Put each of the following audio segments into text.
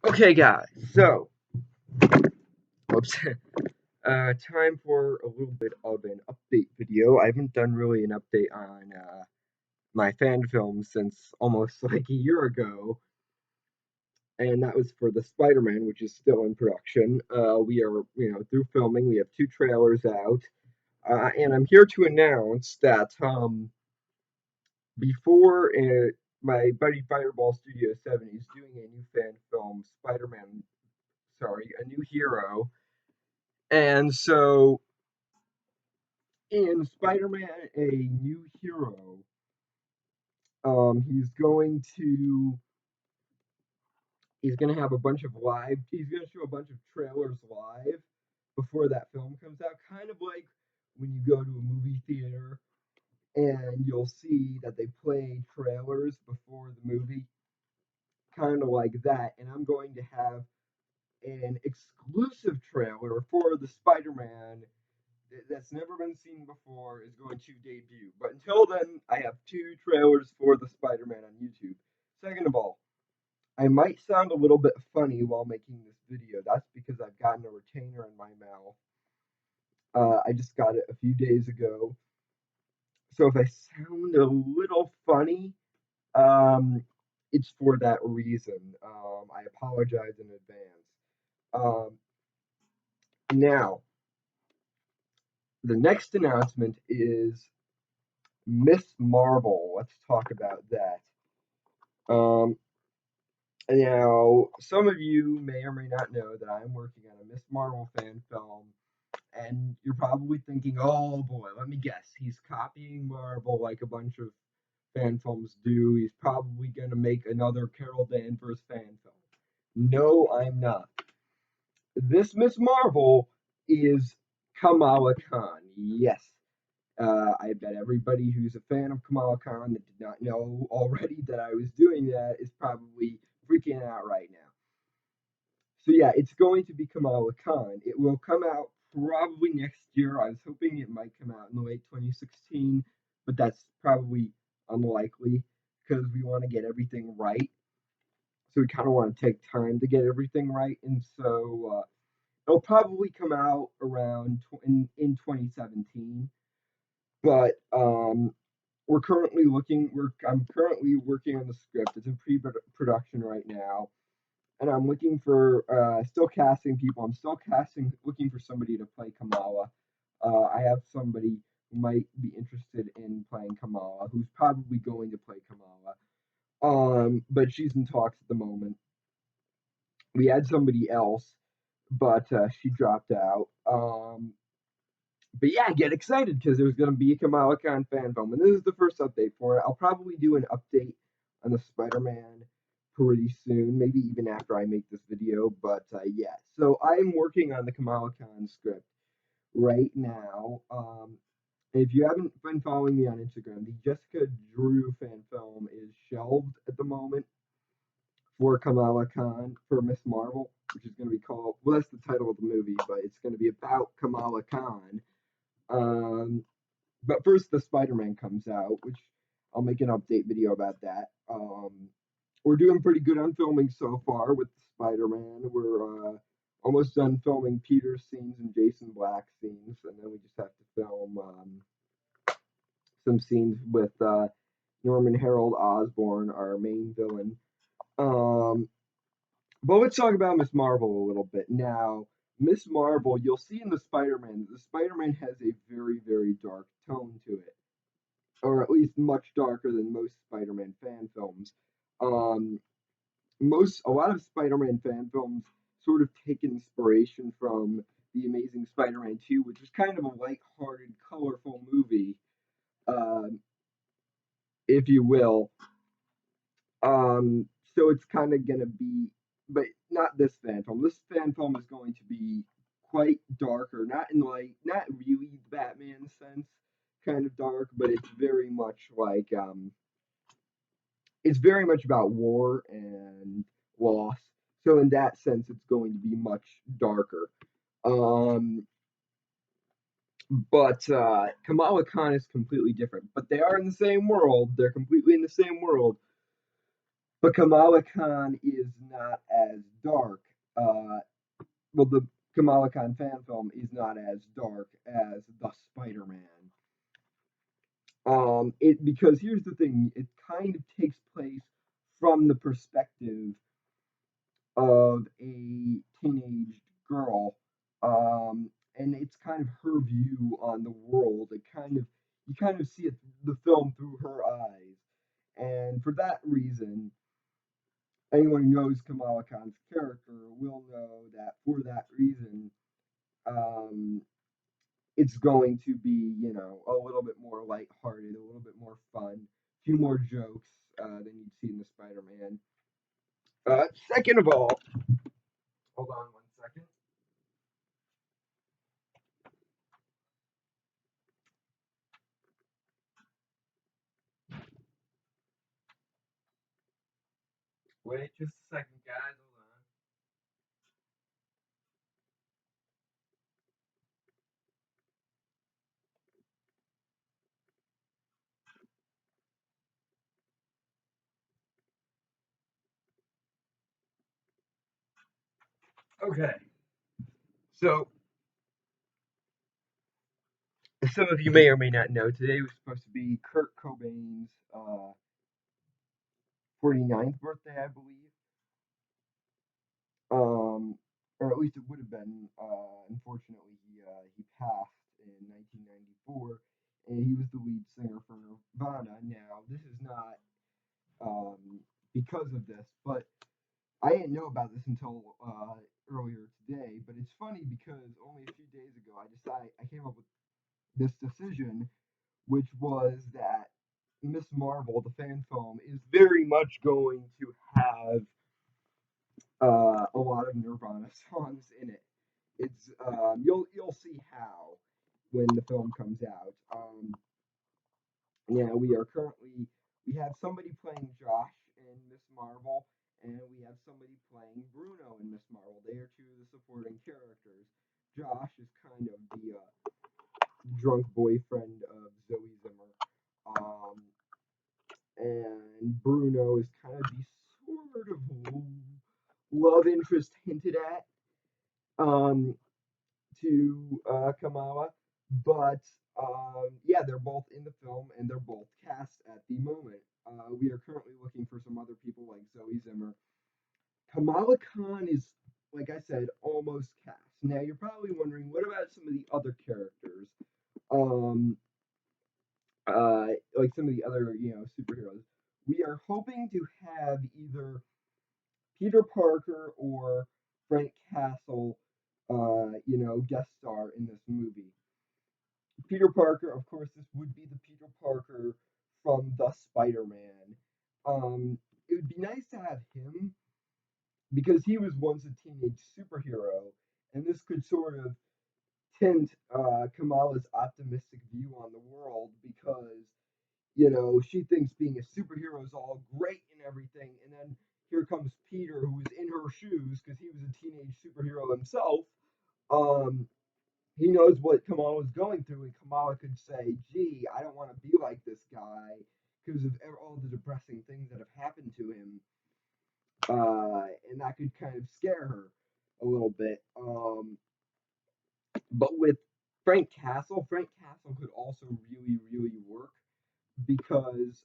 Okay, guys, so, oops, time for a little bit of an update video. I haven't done really an update on my fan film since almost like a year ago, and that was for the Spider-Man, which is still in production. We are, through filming. We have 2 trailers out, and I'm here to announce that before my buddy Fireball Studio 7 is doing a new fan film, Spider-Man, sorry, a new hero. And so in Spider-Man: A New Hero, he's gonna have a bunch of live. He's gonna show a bunch of trailers live before that film comes out, kind of like when you go to a movie theater and you'll see that they play trailers before the movie, kind of like that. And I'm going to have an exclusive trailer for the Spider-Man that's never been seen before is going to debut. But until then, I have 2 trailers for the Spider-Man on YouTube. Second of all, I might sound a little bit funny while making this video. That's because I've gotten a retainer in my mouth. I just got it a few days ago. So if I sound a little funny, um, it's for that reason. I apologize in advance. Um, Now, the next announcement is Miss Marvel. Let's talk about that. Um, Now, some of you may or may not know that I'm working on a Miss Marvel fan film, and you're probably thinking, oh boy, let me guess. He's copying Marvel like a bunch of fan films do. He's probably going to make another Carol Danvers fan film. No, I'm not. This Miss Marvel is Kamala Khan. Yes. I bet everybody who's a fan of Kamala Khan that did not know already that I was doing that is probably freaking out right now. So yeah, it's going to be Kamala Khan. It will come out probably next year. I was hoping it might come out in the late 2016, but that's probably unlikely because we want to get everything right. So we kind of want to take time to get everything right, and so it'll probably come out around in 2017. But I'm currently working on the script. It's in pre-production right now, and I'm looking for still casting people. I'm still looking for somebody to play Kamala. I have somebody who might be interested in playing Kamala, who's probably going to play Kamala. But she's in talks at the moment. We had somebody else, but she dropped out. But yeah, get excited because there's going to be a Kamala Khan fan film, and this is the first update for it. I'll probably do an update on the Spider-Man pretty soon, maybe even after I make this video. But yeah, so I'm working on the Kamala Khan script right now. If you haven't been following me on Instagram, the Jessica Drew fan film is shelved at the moment for Kamala Khan for Miss Marvel, which is going to be called. Well, that's the title of the movie, but it's going to be about Kamala Khan. Um, but first, the Spider-Man comes out, which I'll make an update video about that. We're doing pretty good on filming so far with the Spider-Man. We're almost done filming Peter's scenes and Jason Black's scenes, and then we just have to film some scenes with Norman Harold Osborn, our main villain. Um, but let's talk about Miss Marvel a little bit now. Miss Marvel, you'll see in the Spider-Man, the Spider-Man has a very, very dark tone to it, or at least much darker than most Spider-Man fan films. Um, a lot of Spider-Man fan films sort of take inspiration from the Amazing Spider-Man 2, which is kind of a light-hearted, colorful movie, um, if you will. So it's kind of gonna be, but not this fan film. This fan film is going to be quite darker, not really the Batman sense, kind of dark, but it's very much about war and loss. So in that sense, it's going to be much darker. Um, but Kamala Khan is completely different. But they are in the same world. They're completely in the same world. But Kamala Khan is not as dark. Uh, well, the Kamala Khan fan film is not as dark as the Spider-Man. It because here's the thing, it kind of takes place from the perspective of a teenage girl, and it's kind of her view on the world. It kind of you kind of see it the film through her eyes, and for that reason, anyone who knows Kamala Khan's character will know that for that reason, um, it's going to be, a little bit more lighthearted, a little bit more fun, a few more jokes than you'd see in the Spider-Man. Second of all, hold on 1 second. Wait just a second, guys. Hold on. Okay. So, some of you may or may not know, today was supposed to be Kurt Cobain's 49th birthday, I believe. Or at least it would have been. Unfortunately, he passed in 1994, and he was the lead singer for Nirvana. Now, this is not because of this, but I didn't know about this until earlier today. But it's funny because only a few days ago, I came up with this decision, which was that Miss Marvel, the fan film, is very much going to have a lot of Nirvana songs in it. It's you'll see how when the film comes out. Yeah, we have somebody playing Josh in Miss Marvel, and we have somebody playing Bruno in Miss Marvel. They are two of the supporting characters. Josh is kind of the drunk boyfriend of Zoe Zimmer, um, and Bruno is kind of the sort of love interest hinted at um, to Kamala, but yeah, they're both in the film and they're both cast at the moment. We are currently looking for some other people like Zoe Zimmer. Kamala Khan is, like I said, almost cast. Now you're probably wondering, what about some of the other characters? Um, like some of the other, superheroes. We are hoping to have either Peter Parker or Frank Castle, guest star in this movie. Peter Parker, of course, this would be the Peter Parker from the Spider-Man. It would be nice to have him because he was once a teenage superhero, and this could sort of tint Kamala's optimistic view on the world because she thinks being a superhero is all great and everything, and then here comes Peter, who was in her shoes because he was a teenage superhero himself. Um, he knows what Kamala was going through, and Kamala could say, "Gee, I don't want to be like this guy because of all the depressing things that have happened to him," and that could kind of scare her a little bit. But with Frank Castle could also really, really work because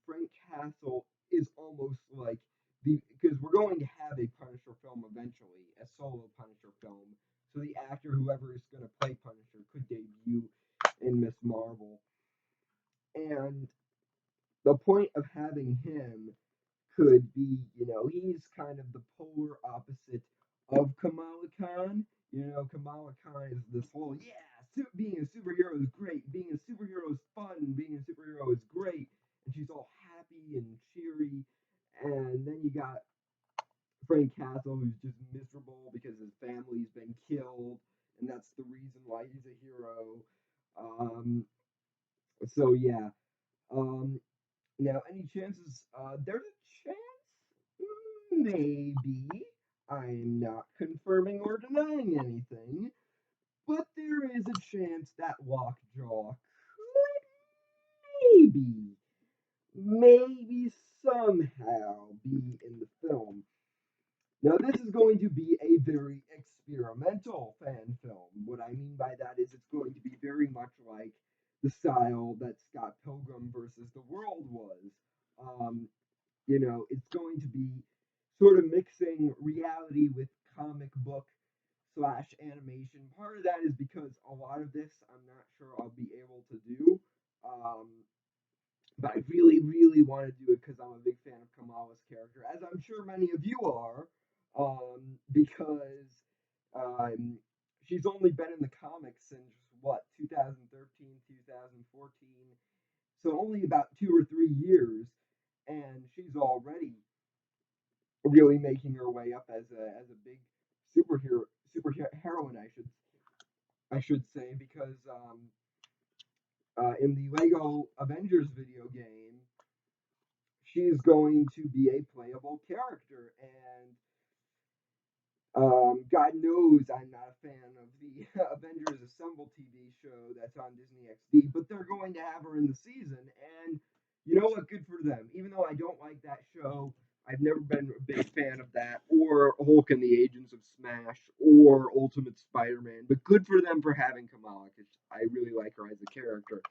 Frank Castle is almost like because we're going to have a Punisher film eventually, a solo Punisher film. So the actor, whoever is going to play Punisher, could debut in Miss Marvel. And the point of having him could be, he's kind of the polar opposite of Kamala Khan. Kamala Khan is this whole, yeah, being a superhero is great. Being a superhero is fun. Being a superhero is great. And she's all happy and cheery. And then you got Frank Castle, who's just miserable because his family's been killed. And that's the reason why he's a hero. Um, so, yeah. Um, Now, any chances? There's a chance, maybe. I'm not confirming or denying anything, but there is a chance that Lockjaw could maybe somehow be in the film. Now, this is going to be a very experimental fan film. What I mean by that is it's going to be very much like the style that Scott Pilgrim versus the World was. Um, it's going to be sort of mixing reality with comic book slash animation. Part of that is because a lot of this I'm not sure I'll be able to do. Um, but I really, really want to do it because I'm a big fan of Kamala's character, as I'm sure many of you are, because um, she's only been in the comics since what 2013, 2014, so only about 2 or 3 years, and she's already really making her way up as a big superhero heroine, I should say, because in the Lego Avengers video game, she's going to be a playable character. And God knows I'm not a fan of the Avengers Assemble TV show that's on Disney XD, but they're going to have her in the season. And you know what? Good for them. Even though I don't like that show, I've never been a big fan of that, or Hulk and the Agents of Smash, or Ultimate Spider Man. But good for them for having Kamala, because I really like her as a character.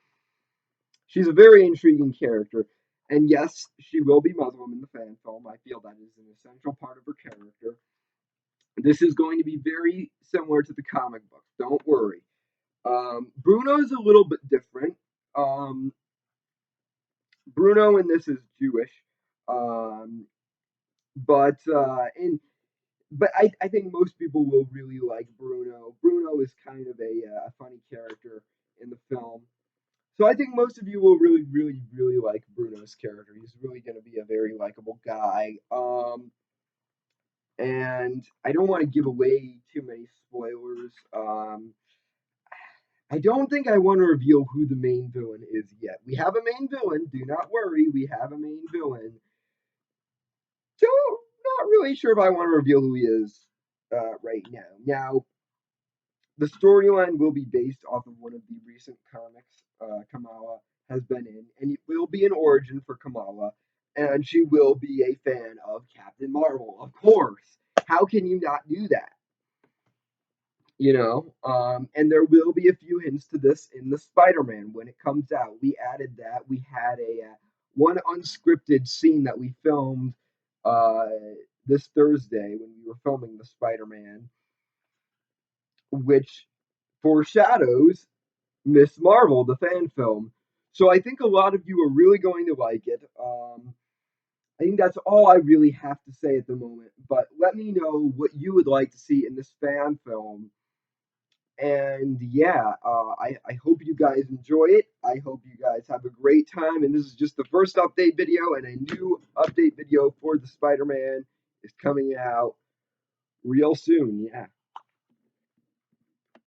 She's a very intriguing character. And yes, she will be Muslim in the fan film. I feel that is an essential part of her character. This is going to be very similar to the comic books. Don't worry. Bruno's a little bit different. Um, Bruno in this is Jewish, um, but I think most people will really like Bruno. Bruno is kind of a funny character in the film. So I think most of you will really, really, really like Bruno's character. He's really going to be a very likable guy. And I don't want to give away too many spoilers. I don't think I want to reveal who the main villain is yet. We have a main villain. Do not worry. We have a main villain. So, not really sure if I want to reveal who he is right now. Now, the storyline will be based off of one of the recent comics Kamala has been in, and it will be an origin for Kamala, and she will be a fan of Captain Marvel, of course. How can you not do that? And there will be a few hints to this in the Spider-Man when it comes out. We added that. We had a one unscripted scene that we filmed uh, this Thursday when we were filming the Spider-Man, which foreshadows Miss Marvel, the fan film. So I think a lot of you are really going to like it. I think that's all I really have to say at the moment. But let me know what you would like to see in this fan film. And yeah, I hope you guys enjoy it. I hope you guys have a great time. And this is just the first update video, and a new update video for the Spider Man is coming out real soon. Yeah.